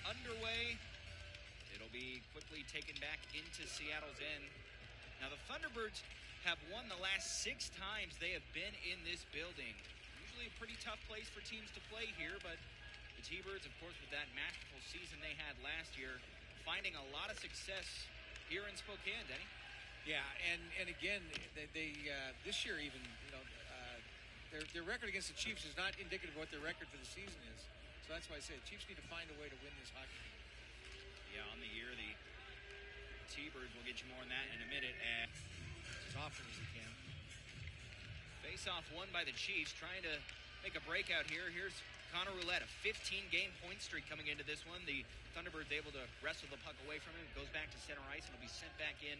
underway. It'll be quickly taken back into Seattle's end. Now the Thunderbirds have won the last 6 times they have been in this building. Usually a pretty tough place for teams to play here, but the T-Birds, of course, with that masterful season they had last year, finding a lot of success here in Spokane, Denny. Yeah, and again, they this year even, their record against the Chiefs is not indicative of what their record for the season is. So that's why I say the Chiefs need to find a way to win this hockey game. Yeah, on the year, the T-Birds will get you more on that in a minute. As often as they can. Face-off won by the Chiefs, trying to make a breakout here. Here's Connor Roulette, a 15-game point streak coming into this one. The Thunderbirds able to wrestle the puck away from him. It goes back to center ice, and it'll be sent back in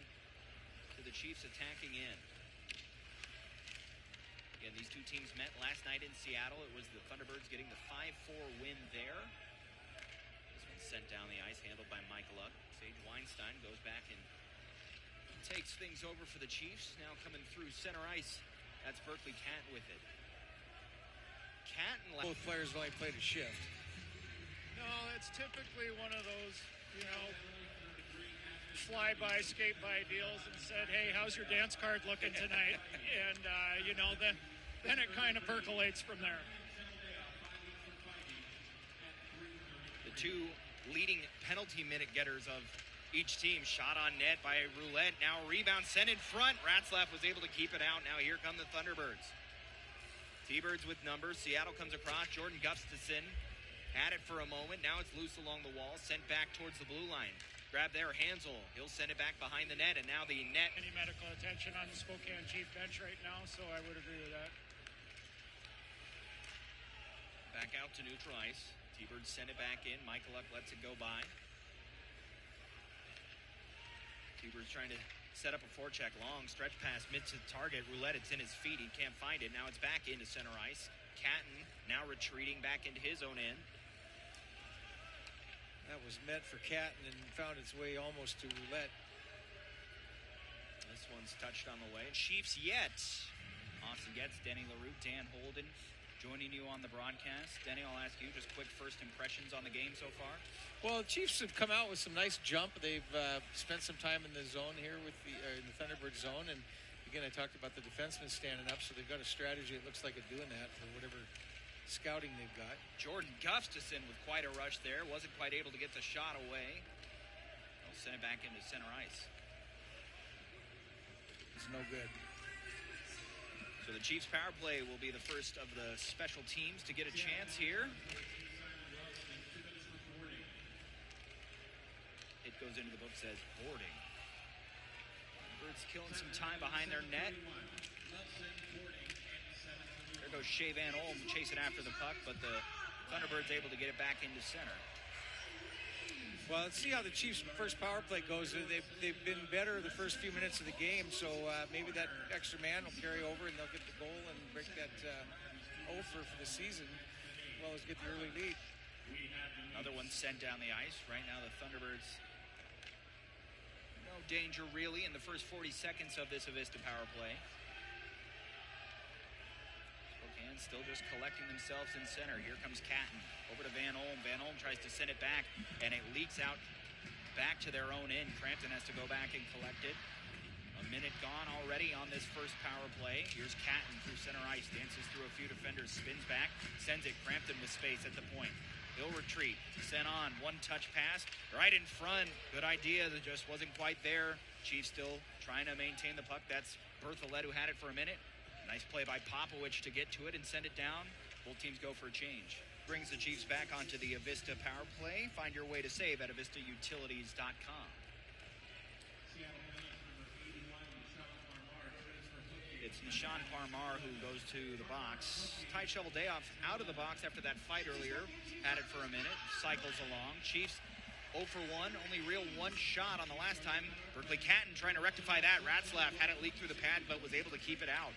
to the Chiefs attacking end. Again, these two teams met last night in Seattle. It was the Thunderbirds getting the 5-4 win there. This one's sent down the ice, handled by Mike Luck. Sage Weinstein goes back and takes things over for the Chiefs. Now coming through center ice, that's Berkly Catton with it. Catton. Both players only played a shift. No, it's typically one of those, fly-by, skate-by deals and said, hey, how's your dance card looking tonight? And, then it kind of percolates from there. The two leading penalty minute getters of each team. Shot on net by Roulette. Now a rebound sent in front. Ratzlaff was able to keep it out. Now here come the Thunderbirds. T-Birds with numbers. Seattle comes across. Jordan Gustafson had it for a moment. Now it's loose along the wall. Sent back towards the blue line. Grab there, Hansel. He'll send it back behind the net. And now the net. Any medical attention on the Spokane Chief bench right now, so I would agree with that. Back out to neutral ice. T-Birds send it back in. Michael Luck lets it go by. T-Birds trying to set up a forecheck. Long stretch pass mid to target. Roulette, it's in his feet. He can't find it. Now it's back into center ice. Catton now retreating back into his own end. That was meant for Catton and found its way almost to Roulette. This one's touched on the way. Chiefs yet. Austin Getz, Denny LaRue, Dan Holden joining you on the broadcast. Denny, I'll ask you just quick first impressions on the game so far. Well, the Chiefs have come out with some nice jump. They've spent some time in the zone here with in the Thunderbird zone. And again, I talked about the defensemen standing up, so they've got a strategy that looks like it's doing that for whatever scouting they've got. Jordan Gustafson with quite a rush there. Wasn't quite able to get the shot away. They'll send it back into center ice. It's no good. So the Chiefs power play will be the first of the special teams to get a chance here. It goes into the book, says boarding. Birds killing some time behind their net. There goes Shea Van Olm chasing after the puck, but the Thunderbirds able to get it back into center. Well, let's see how the Chiefs' first power play goes. They've been better the first few minutes of the game, so maybe that extra man will carry over and they'll get the goal and break that over for the season, as well as get the early lead. Another one sent down the ice. Right now the Thunderbirds, no danger really in the first 40 seconds of this Avista power play. Spokane still just collecting themselves in center. Here comes Catton over to Van Olm. Van Olm tries to send it back, and it leaks out back to their own end. Crampton has to go back and collect it. A minute gone already on this first power play. Here's Catton through center ice, dances through a few defenders, spins back, sends it. Crampton with space at the point. He'll retreat. Sent on. One touch pass right in front. Good idea. That just wasn't quite there. Chiefs still trying to maintain the puck. That's Berthollet who had it for a minute. Nice play by Popowich to get to it and send it down. Both teams go for a change. Brings the Chiefs back onto the Avista power play. Find your way to save at avistautilities.com. It's Nishan Parmar who goes to the box. Ty Shoveldayoff out of the box after that fight earlier. Had it for a minute. Cycles along. Chiefs 0 for 1. Only real one shot on the last time. Berkly Catton trying to rectify that. Ratzlaff had it leak through the pad but was able to keep it out.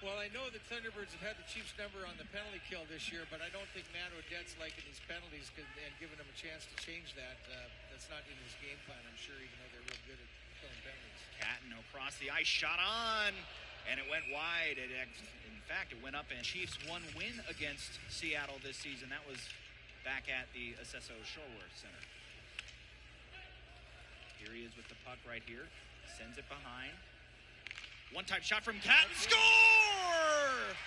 Well, I know the Thunderbirds have had the Chiefs' number on the penalty kill this year, but I don't think Matt Odette's liking these penalties and giving them a chance to change that. That's not in his game plan, I'm sure, even though they're real good at killing penalties. Catton across the ice, shot on, and it went wide. In fact, it went up, and Chiefs' one win against Seattle this season. That was back at the Acesso Shoreworth Center. Here he is with the puck right here. Sends it behind. One-time shot from Catton. Score!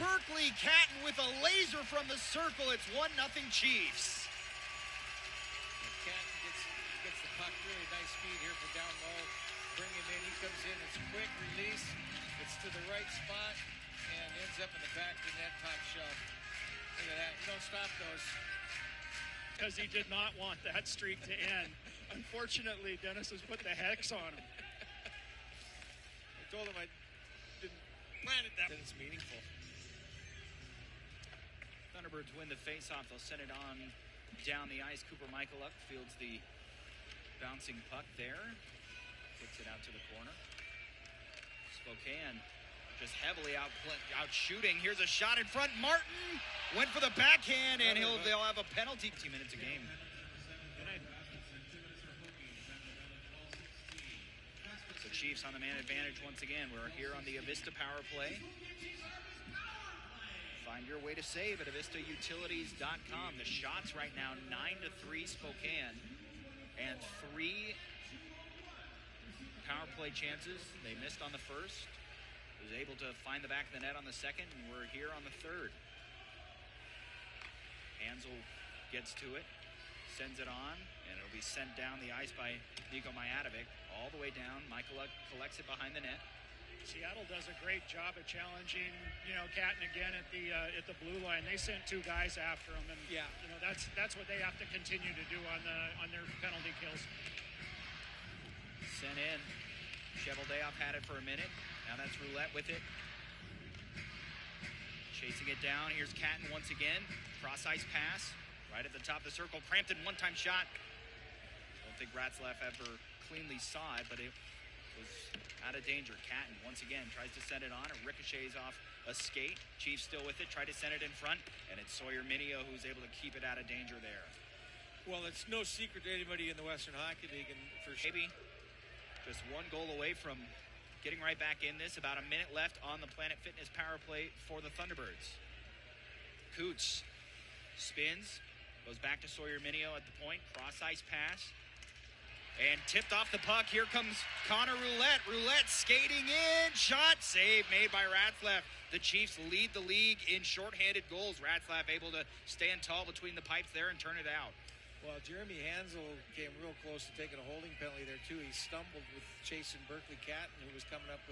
Berkly Catton with a laser from the circle. It's 1-0 Chiefs. Catton gets the puck, really nice speed here from down low. Bring him in, he comes in, it's a quick release. It's to the right spot and ends up in the back of the net, top shelf. Look at that, you don't stop those. Because he did not want that streak to end. Unfortunately, Dennis has put the hex on him. I told him I didn't plan it that way. It's meaningful. Thunderbirds win the face-off. They'll send it on down the ice. Cooper Michaluk fields the bouncing puck there. Kicks it out to the corner. Spokane just heavily out shooting. Here's a shot in front. Martin went for the backhand, and they'll have a penalty. 2 minutes a game. So Chiefs on the man advantage once again. We're here on the Avista power play. Find your way to save at avistautilities.com. The shots right now, 9-3 Spokane, and 3 power play chances. They missed on the first. Was able to find the back of the net on the second, and we're here on the third. Hansel gets to it, sends it on, and it'll be sent down the ice by Niko Mijatovic all the way down. Michaluk collects it behind the net. Seattle does a great job of challenging, Catton again at the blue line. They sent 2 guys after him, and that's what they have to continue to do on their penalty kills. Sent in. Cheveldayoff had it for a minute. Now that's Roulette with it. Chasing it down. Here's Catton once again. Cross ice pass. Right at the top of the circle. Crampton, one-time shot. Don't think Ratzlaff ever cleanly saw it, but it was out of danger. Catton once again tries to send it on. It ricochets off a skate. Chiefs still with it. Try to send it in front, and it's Sawyer Minio who's able to keep it out of danger there. Well, it's no secret to anybody in the Western Hockey League, and for sure. Maybe just 1 goal away from getting right back in this. About a minute left on the Planet Fitness power play for the Thunderbirds. Coots spins, goes back to Sawyer Minio at the point. Cross ice pass. And tipped off the puck. Here comes Connor Roulette. Roulette skating in. Shot. Save made by Ratzlaff. The Chiefs lead the league in shorthanded goals. Ratzlaff able to stand tall between the pipes there and turn it out. Well, Jeremy Hansel came real close to taking a holding penalty there too. He stumbled with chasing Berkly Catton, who was coming up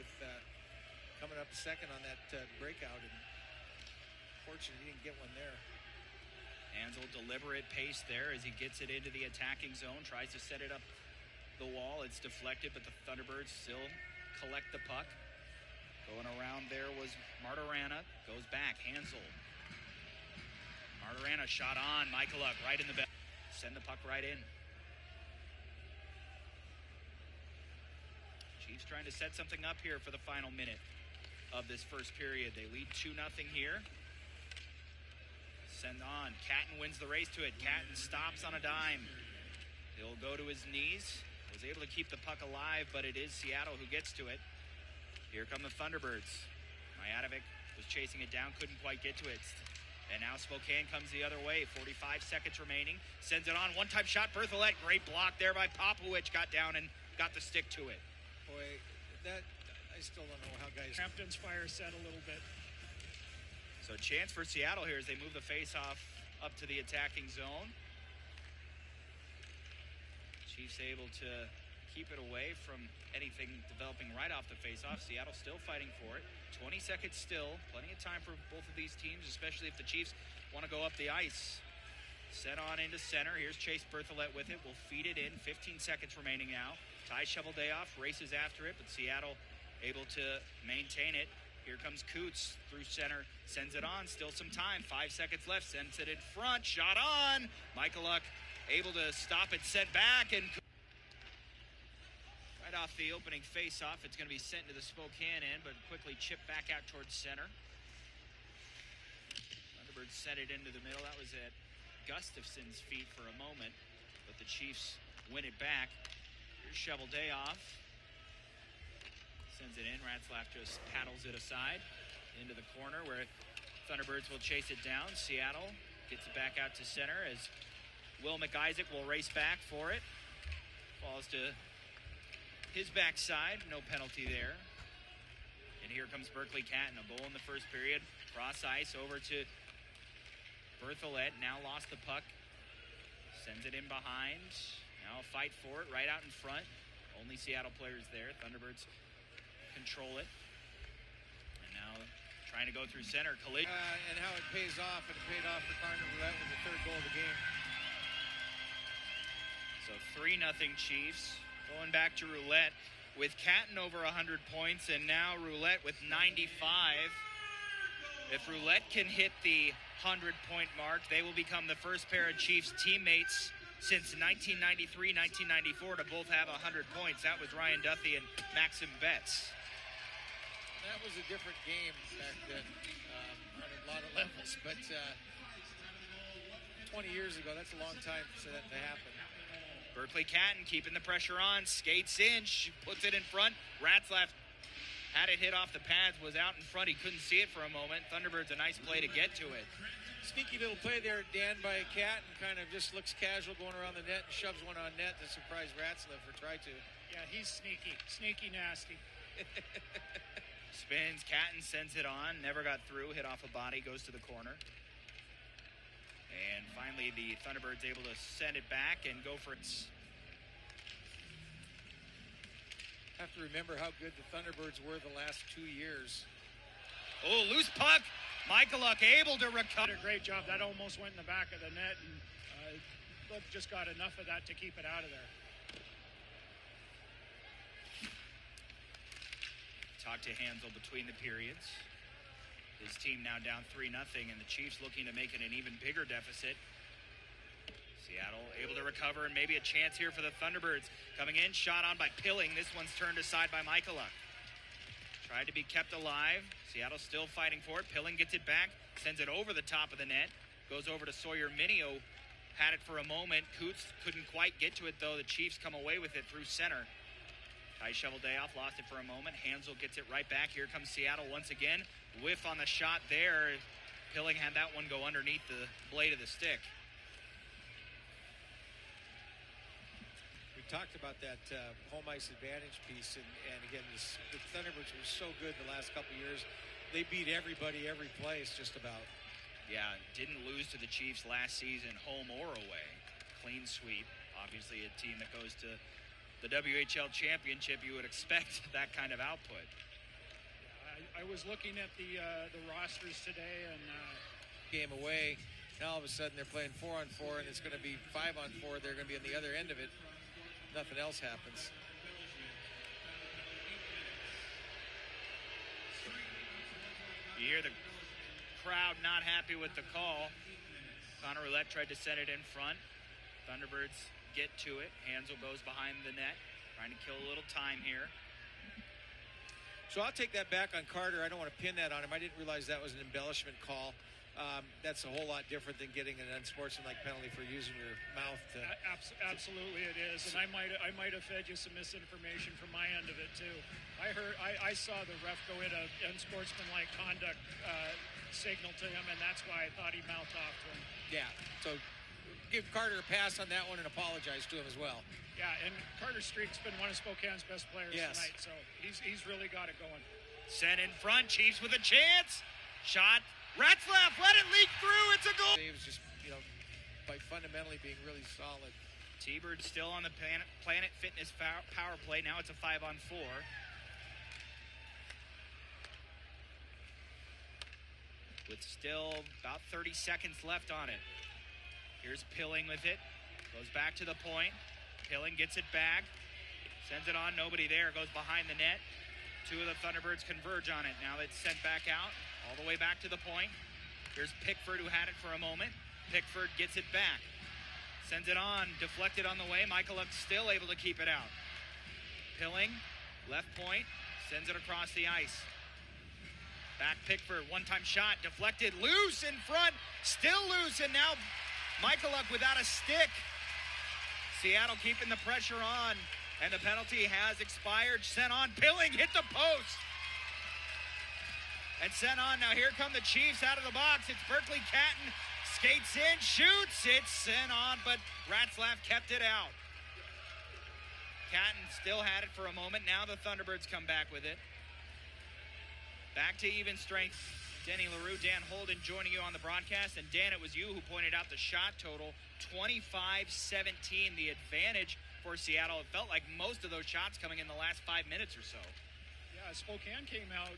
second on that breakout, and fortunately he didn't get one there. Hansel deliberate pace there as he gets it into the attacking zone, tries to set it up the wall. It's deflected, but the Thunderbirds still collect the puck. Going around there was Martirana, goes back. Hansel. Martirana shot on. Michaluk right in the back. Send the puck right in. Chiefs trying to set something up here for the final minute of this first period. They lead 2-0 here. Send on. Catton wins the race to it. Catton stops on a dime. He'll go to his knees. Was able to keep the puck alive, but it is Seattle who gets to it. Here come the Thunderbirds. Mijatovic was chasing it down, couldn't quite get to it. And now Spokane comes the other way. 45 seconds remaining. Sends it on. One-time shot. Berthollet. Great block there by Popowich. Got down and got the stick to it. Boy, that I still don't know how guys. Crampton's fire set a little bit. So chance for Seattle here as they move the face-off up to the attacking zone. Chiefs able to keep it away from anything developing right off the face-off. Seattle still fighting for it. 20 seconds still. Plenty of time for both of these teams, especially if the Chiefs want to go up the ice. Set on into center. Here's Chase Berthollet with it. We'll feed it in. 15 seconds remaining now. Ty Cheveldayoff races after it, but Seattle able to maintain it. Here comes Coots through center. Sends it on. Still some time. 5 seconds left. Sends it in front. Shot on. Michaluk able to stop it, set back, and right off the opening face-off, it's going to be sent to the Spokane end, but quickly chipped back out towards center. Thunderbirds sent it into the middle. That was at Gustafson's feet for a moment, but the Chiefs win it back. Here's Cheveldayoff. Sends it in. Ratzlaff just paddles it aside into the corner where Thunderbirds will chase it down. Seattle Gets it back out to center as Will McIsaac will race back for it. Falls to his backside, no penalty there. And here comes Berkly Catton, a goal in the first period. Cross ice over to Berthollet, now lost the puck. Sends it in behind. Now a fight for it, right out in front. Only Seattle players there. Thunderbirds control it. And now trying to go through center. Collision. And how it pays off, and it paid off for Connor Roulette with the third goal of the game. So 3-0 Chiefs. Going back to Roulette with Catton over 100 points, and now Roulette with 95. If Roulette can hit the 100-point mark, they will become the first pair of Chiefs teammates since 1993-1994 to both have 100 points. That was Ryan Duthie and Maxim Betts. That was a different game back then on a lot of levels, but 20 years ago, that's a long time for that to happen. Berkly Catton keeping the pressure on, skates in, puts it in front. Ratzlaff had it hit off the pads, was out in front. He couldn't see it for a moment. Thunderbirds, a nice play to get to it. Sneaky little play there, Dan, by Catton. Kind of just looks casual going around the net and shoves one on net to surprise Ratzlaff or try to. Yeah, he's sneaky. Sneaky nasty. Spins, Catton sends it on, never got through, hit off a body, goes to the corner. And finally, the Thunderbirds able to send it back and go for it. Have to remember how good the Thunderbirds were the last 2 years. Oh, loose puck. Michaluk able to recover. Did a great job. That almost went in the back of the net, and just got enough of that to keep it out of there. Talk to Hansel between the periods. His team now down 3-0, and the Chiefs looking to make it an even bigger deficit. Seattle able to recover, and maybe a chance here for the Thunderbirds. Coming in, shot on by Pilling. This one's turned aside by Michaluk. Tried to be kept alive. Seattle still fighting for it. Pilling gets it back, sends it over the top of the net. Goes over to Sawyer Minio. Had it for a moment. Coots couldn't quite get to it, though. The Chiefs come away with it through center. Ty Shoveldayoff lost it for a moment. Hansel gets it right back. Here comes Seattle once again. Whiff on the shot there. Pilling had that one go underneath the blade of the stick. We talked about that home ice advantage piece, and again, the Thunderbirds were so good the last couple of years. They beat everybody, every place, just about. Yeah, didn't lose to the Chiefs last season, home or away. Clean sweep. Obviously, a team that goes to the WHL championship, you would expect that kind of output. I was looking at the rosters today, and game away. Now all of a sudden they're playing 4-on-4, and it's going to be 5-on-4. They're going to be on the other end of it. Nothing else happens. You hear the crowd not happy with the call. Connor Roulette tried to send it in front. Thunderbirds get to it. Hansel goes behind the net, trying to kill a little time here. So I'll take that back on Carter. I don't want to pin that on him. I didn't realize that was an embellishment call. That's a whole lot different than getting an unsportsmanlike penalty for using your mouth to... Absolutely it is, and I might have fed you some misinformation from my end of it too. I saw the ref go in a unsportsmanlike conduct signal to him, and that's why I thought he mouthed off to him. Yeah, so give Carter a pass on that one and apologize to him as well. Yeah, and Carter Streak's been one of Spokane's best players tonight, so he's really got it going. Sent in front, Chiefs with a chance. Shot, Ratzlaff, let it leak through, it's a goal. It was just, by fundamentally being really solid. T-Bird still on the Planet Fitness power play. Now it's a 5-on-4. With still about 30 seconds left on it. Here's Pilling with it. Goes back to the point. Pilling gets it back. Sends it on, nobody there. Goes behind the net. Two of the Thunderbirds converge on it. Now it's sent back out, all the way back to the point. Here's Pickford, who had it for a moment. Pickford gets it back. Sends it on, deflected on the way. Michaluk still able to keep it out. Pilling, left point, sends it across the ice. Back Pickford, one-time shot, deflected, loose in front, still loose, and now Michaluk without a stick. Seattle keeping the pressure on, and the penalty has expired. Sent on, Pilling hit the post. And sent on, now here come the Chiefs out of the box. It's Berkly Catton skates in, shoots, it's sent on, but Ratzlaff kept it out. Catton still had it for a moment. Now the Thunderbirds come back with it. Back to even strength. Denny LaRue, Dan Holden joining you on the broadcast. And Dan, it was you who pointed out the shot total, 25-17, the advantage for Seattle. It felt like most of those shots coming in the last 5 minutes or so. Yeah, Spokane came out,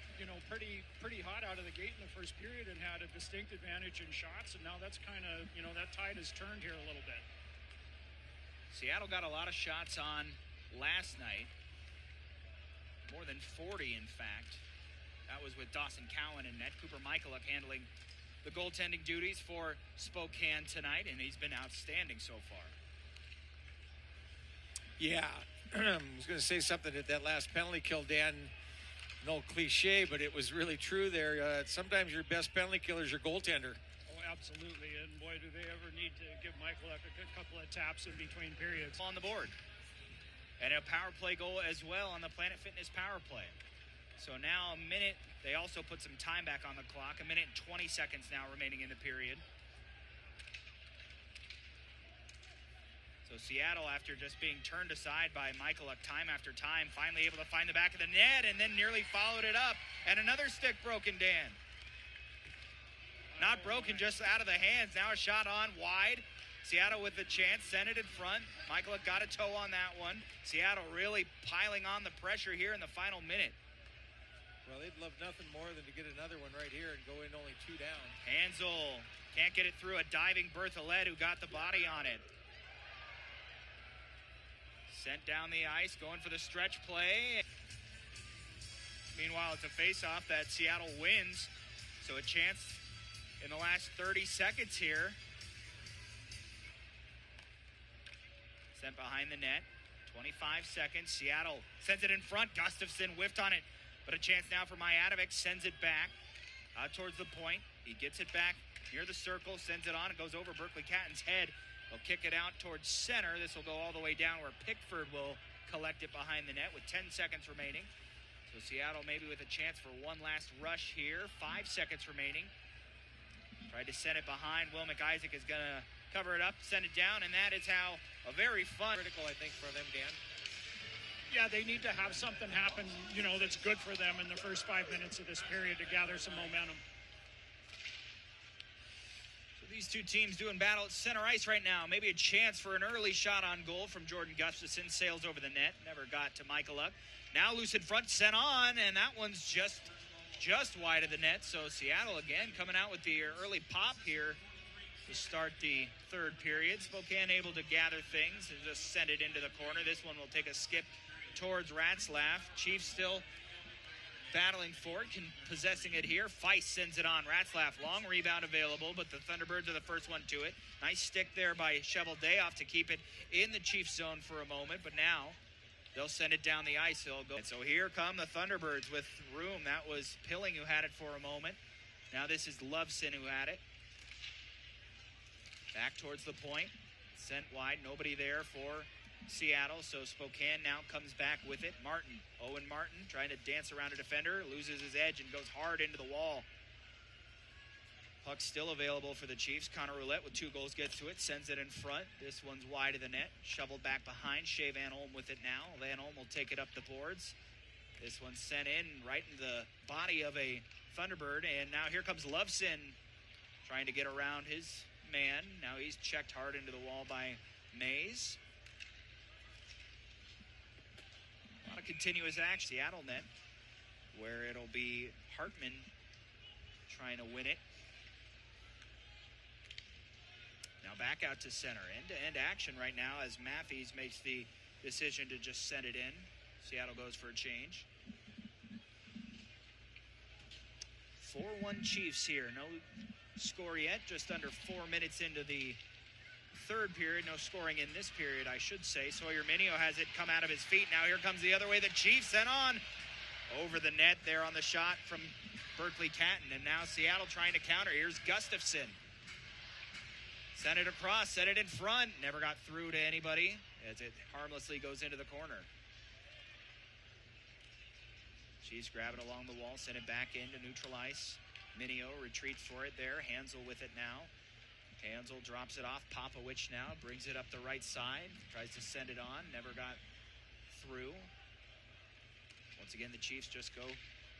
pretty hot out of the gate in the first period and had a distinct advantage in shots. And now that's kind of, that tide has turned here a little bit. Seattle got a lot of shots on last night. More than 40, in fact. That was with Dawson Cowan and net. Cooper Michaluk handling the goaltending duties for Spokane tonight, and he's been outstanding so far. Yeah, I was going to say something at that last penalty kill, Dan. No cliche, but it was really true there. Sometimes your best penalty killer is your goaltender. Oh, absolutely. And boy, do they ever need to give Michaluk a good couple of taps in between periods. On the board. And a power play goal as well on the Planet Fitness power play. So now a minute, they also put some time back on the clock. 1 minute and 20 seconds now remaining in the period. So Seattle, after just being turned aside by Michaluk time after time, finally able to find the back of the net and then nearly followed it up. And another stick broken, Dan. Not broken, just out of the hands. Now a shot on wide. Seattle with the chance, sent it in front. Michaluk got a toe on that one. Seattle really piling on the pressure here in the final minute. Well, they'd love nothing more than to get another one right here and go in only 2 down. Hansel can't get it through. A diving Berthollet who got the body on it. Sent down the ice, going for the stretch play. Meanwhile, it's a face-off that Seattle wins. So a chance in the last 30 seconds here. Sent behind the net. 25 seconds. Seattle sends it in front. Gustafsson whiffed on it. But a chance now for Mijatovic, sends it back out towards the point. He gets it back near the circle, sends it on. It goes over Berkly Catton's head. They'll kick it out towards center. This will go all the way down where Pickford will collect it behind the net with 10 seconds remaining. So Seattle maybe with a chance for one last rush here. 5 seconds remaining. Tried to send it behind. Will McIsaac is going to cover it up, send it down, and that is how a very fun... Critical, I think, for them, Dan. Yeah, they need to have something happen, that's good for them in the first 5 minutes of this period to gather some momentum. So these two teams doing battle at center ice right now. Maybe a chance for an early shot on goal from Jordan Gustafsson. Sails over the net, never got to Michaluk. Now loose in front, sent on, and that one's just wide of the net. So Seattle again coming out with the early pop here to start the third period. Spokane able to gather things and just send it into the corner. This one will take a skip towards Ratzlaff. Chiefs still battling for it, possessing it here. Feist sends it on. Ratzlaff, long rebound available, but the Thunderbirds are the first one to it. Nice stick there by Cheveldayoff to keep it in the Chiefs zone for a moment, but now they'll send it down the ice. They'll go. And so here come the Thunderbirds with room. That was Pilling who had it for a moment. Now this is Loveson who had it. Back towards the point. Sent wide. Nobody there for Seattle, so Spokane now comes back with it. Owen Martin trying to dance around a defender, loses his edge and goes hard into the wall. Puck still available for the Chiefs. Connor Roulette with 2 goals gets to it, sends it in front. This one's wide of the net, shoveled back behind. Shea Van Olm with it now. Van Olm will take it up the boards. This one's sent in right in the body of a Thunderbird, and now here comes Loveson trying to get around his man. Now he's checked hard into the wall by Mays. A lot of continuous action. Seattle net, where it'll be Hartman trying to win it. Now back out to center. End-to-end action right now as Matthews makes the decision to just send it in. Seattle goes for a change. 4-1 Chiefs here. No score yet. Just under 4 minutes into the third period. No scoring in this period, I should say. Sawyer Minio has it come out of his feet. Now here comes the other way. The Chiefs sent on over the net there on the shot from Berkly Catton. And now Seattle trying to counter. Here's Gustafsson. Sent it across, set it in front. Never got through to anybody as it harmlessly goes into the corner. Chiefs grab it along the wall, send it back in to neutral ice. Minio retreats for it there. Hansel with it now. Hansel drops it off. Popowich now brings it up the right side. Tries to send it on. Never got through. Once again, the Chiefs just go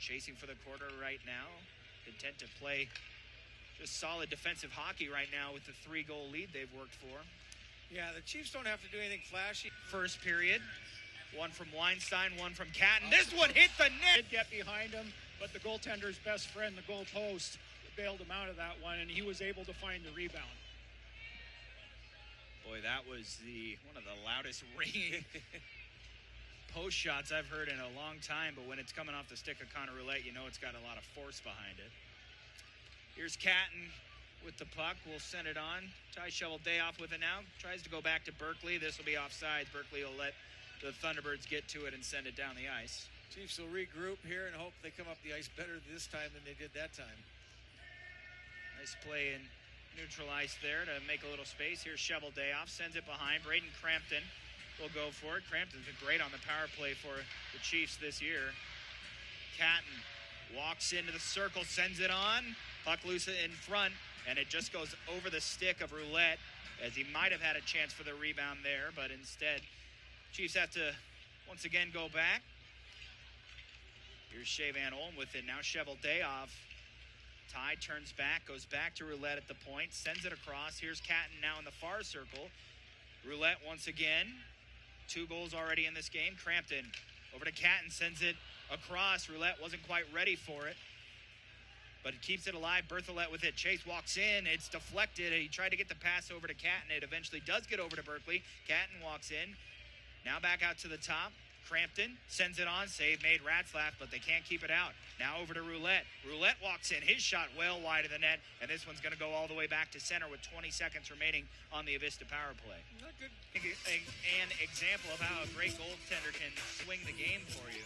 chasing for the quarter right now. Content to play just solid defensive hockey right now with the 3-goal lead they've worked for. Yeah, the Chiefs don't have to do anything flashy. First period. One from Weinstein, one from Catton. This one hit the net. Did get behind him, but the goaltender's best friend, the goal post, bailed him out of that one, and he was able to find the rebound. Boy, that was one of the loudest ringing post shots I've heard in a long time, but when it's coming off the stick of Connor Roulette, you know it's got a lot of force behind it. Here's Catton with the puck. We'll send it on. Ty Shovel-Dayoff with it now. Tries to go back to Berkly. This will be offsides. Berkly will let the Thunderbirds get to it and send it down the ice. Chiefs will regroup here and hope they come up the ice better this time than they did that time. Nice play in neutral ice there to make a little space. Here's Shovel-Dayoff. Sends it behind. Braden Crampton will go for it. Crampton's been great on the power play for the Chiefs this year. Catton walks into the circle, sends it on. Puck loose in front, and it just goes over the stick of Roulette, as he might have had a chance for the rebound there, but instead, Chiefs have to once again go back. Here's Shea Van Olm with it. Now Shovel-Dayoff. Ty turns back, goes back to Roulette at the point, sends it across. Here's Catton now in the far circle. Roulette once again. 2 goals already in this game. Crampton over to Catton, sends it across. Roulette wasn't quite ready for it, but it keeps it alive. Berthollet with it. Chase walks in. It's deflected. He tried to get the pass over to Catton. It eventually does get over to Berkly. Catton walks in. Now back out to the top. Crampton sends it on. Save made. Ratzlaff, but they can't keep it out. Now over to Roulette. Roulette walks in. His shot well wide of the net, and this one's going to go all the way back to center with 20 seconds remaining on the Avista power play. Not good. An example of how a great goaltender can swing the game for you.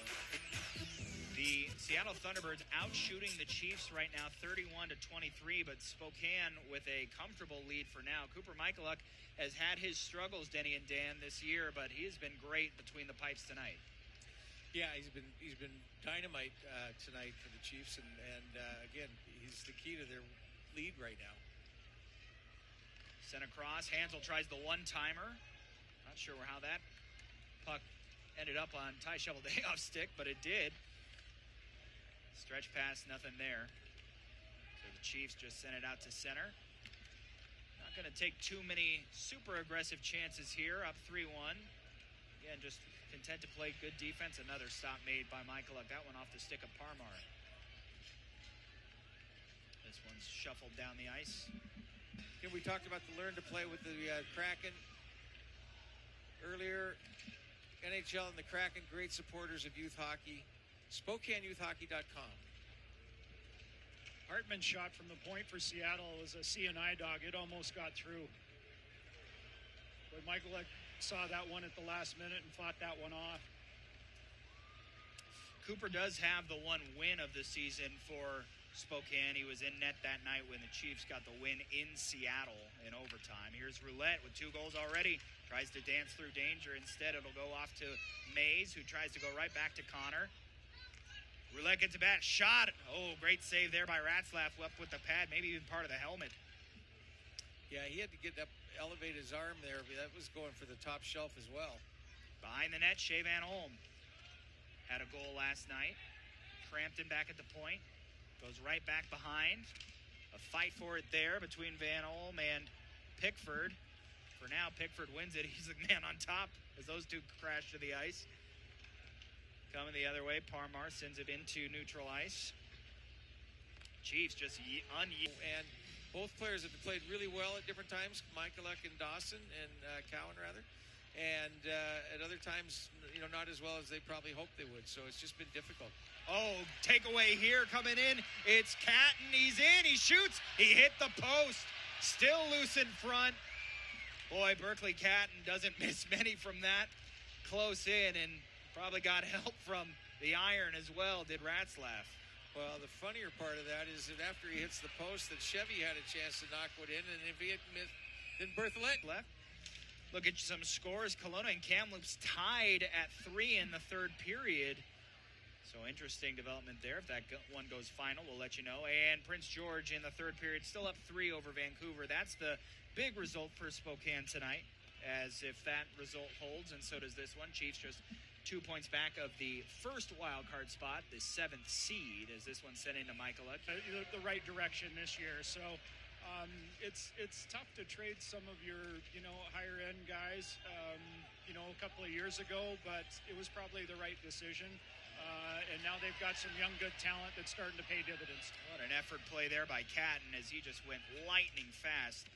The Seattle Thunderbirds out shooting the Chiefs right now 31-23, but Spokane with a comfortable lead for now. Cooper Michaluk has had his struggles, Denny and Dan, this year, but he has been great between the pipes tonight. Yeah, he's been dynamite tonight for the Chiefs, and again, he's the key to their lead right now. Sent across. Hansel tries the one-timer. Not sure how that puck ended up on Ty Shovel-Dayoff's stick, but it did. Stretch pass, nothing there. So the Chiefs just sent it out to center. Not going to take too many super aggressive chances here. Up 3-1. Again, just content to play good defense. Another stop made by Michaluk. That one off the stick of Parmar. This one's shuffled down the ice. We talked about the learn to play with the Kraken earlier. NHL and the Kraken, great supporters of youth hockey. SpokaneYouthHockey.com. Hartman's shot from the point for Seattle was a CNI dog. It almost got through. But Michael saw that one at the last minute and fought that one off. Cooper does have the one win of the season for Spokane. He was in net that night when the Chiefs got the win in Seattle in overtime. Here's Roulette with 2 goals already. Tries to dance through danger. Instead, it'll go off to Mays, who tries to go right back to Connor. Roulette gets a bat. Shot. Oh, great save there by Ratzlaff. Up with the pad, maybe even part of the helmet. Yeah, he had to get up, elevate his arm there. But that was going for the top shelf as well. Behind the net, Shea Van Olm had a goal last night. Crampton back at the point. Goes right back behind. A fight for it there between Van Olm and Pickford. For now, Pickford wins it. He's the man on top as those two crash to the ice. Coming the other way, Parmar sends it into neutral ice. Chiefs just And both players have played really well at different times, Michaluk and Dawson, and Cowan, rather. And at other times, not as well as they probably hoped they would. So it's just been difficult. Oh, takeaway here coming in. It's Catton. He's in. He shoots. He hit the post. Still loose in front. Boy, Berkly Catton doesn't miss many from that close in, and probably got help from the iron as well, did Ratzlaff. Well, the funnier part of that is that after he hits the post, that Chevy had a chance to knock one in, and if he had missed, then Berthollet left. Look at some scores. Kelowna and Kamloops tied at 3 in the third period. So interesting development there. If that one goes final, we'll let you know. And Prince George in the third period still up 3 over Vancouver. That's the big result for Spokane tonight, as if that result holds, and so does this one. Chiefs just 2 points back of the first wild card spot, the 7th seed, as this one's sent into Michaluk. The right direction this year. So it's tough to trade some of your, higher end guys, a couple of years ago, but it was probably the right decision. And now they've got some young, good talent that's starting to pay dividends. What an effort play there by Catton, as he just went lightning fast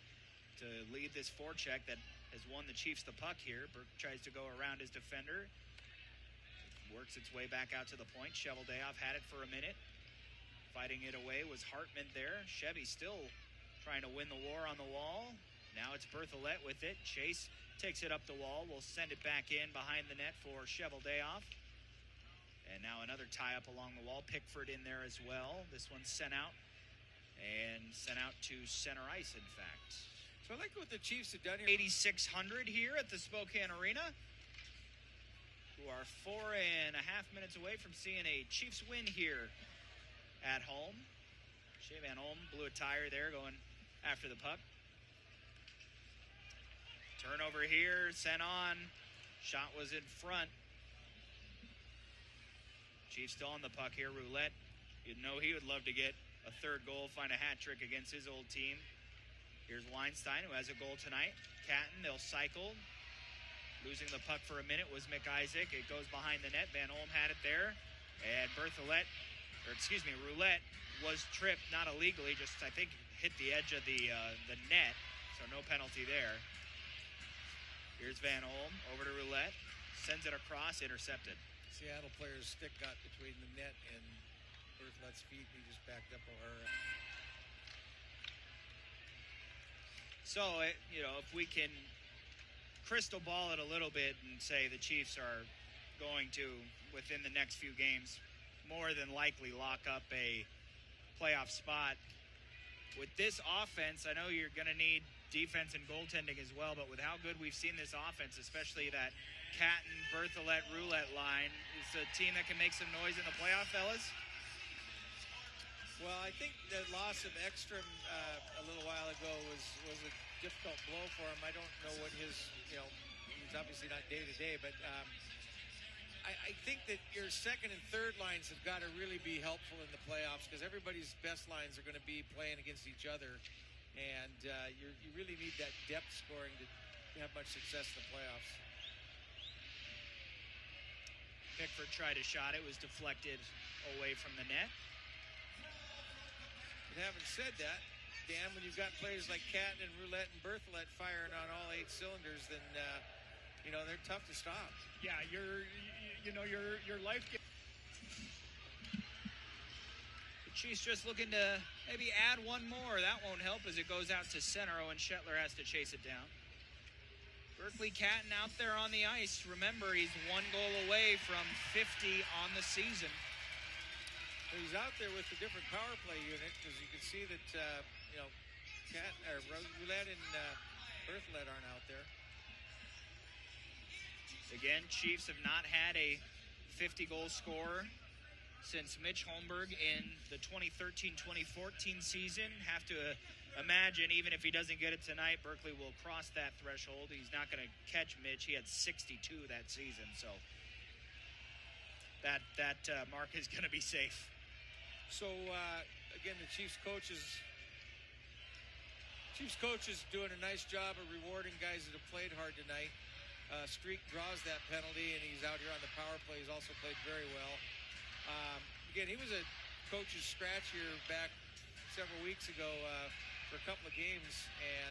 to lead this forecheck that has won the Chiefs the puck here. Burke tries to go around his defender. Works its way back out to the point. Cheveldayoff had it for a minute. Fighting it away was Hartman there. Chevy still trying to win the war on the wall. Now it's Berthollet with it. Chase takes it up the wall. Will send it back in behind the net for Cheveldayoff. And now another tie-up along the wall. Pickford in there as well. This one's sent out. And sent out to center ice, in fact. So I like what the Chiefs have done here. 8,600 here at the Spokane Arena, who are 4.5 minutes away from seeing a Chiefs win here at home. Shea Van Olm blew a tire there going after the puck. Turnover here, sent on. Shot was in front. Chiefs still on the puck here. Roulette, you'd know he would love to get a third goal, find a hat trick against his old team. Here's Weinstein, who has a goal tonight. Catton, they'll cycle. Losing the puck for a minute was McIsaac. It goes behind the net. Van Olm had it there. And Roulette was tripped, not illegally, just I think hit the edge of the net. So no penalty there. Here's Van Olm over to Roulette. Sends it across, intercepted. Seattle player's stick got between the net and Bertholet's feet. He just backed up. So, if we can crystal ball it a little bit and say the Chiefs are going to, within the next few games, more than likely lock up a playoff spot. With this offense, I know you're going to need defense and goaltending as well, but with how good we've seen this offense, especially that Catton, Berthollet, Roulette line, is a team that can make some noise in the playoff, fellas? Well, I think the loss of Ekstrom a little while ago was a difficult blow for him. I don't know what his, he's obviously not day-to-day, but I think that your second and third lines have got to really be helpful in the playoffs, because everybody's best lines are going to be playing against each other, and you really need that depth scoring to have much success in the playoffs. Pickford tried a shot. It was deflected away from the net. But having said that, Dan, when you've got players like Catton and Roulette and Berthollet firing on all 8 cylinders, then they're tough to stop. Yeah, your life. The Chiefs just looking to maybe add one more. That won't help as it goes out to center. Owen Shetler has to chase it down. Berkly Catton out there on the ice. Remember, he's 1 goal away from 50 on the season. He's out there with a different power play unit, because you can see that Roulette and Berthollet aren't out there. Again, Chiefs have not had a 50-goal scorer since Mitch Holmberg in the 2013-2014 season. Have to imagine, even if he doesn't get it tonight, Berkly will cross that threshold. He's not going to catch Mitch. He had 62 that season, so that mark is going to be safe. So, again, the Chiefs coaches doing a nice job of rewarding guys that have played hard tonight. Streak draws that penalty, and he's out here on the power play. He's also played very well. Again, he was a coach's scratch here back several weeks ago for a couple of games, and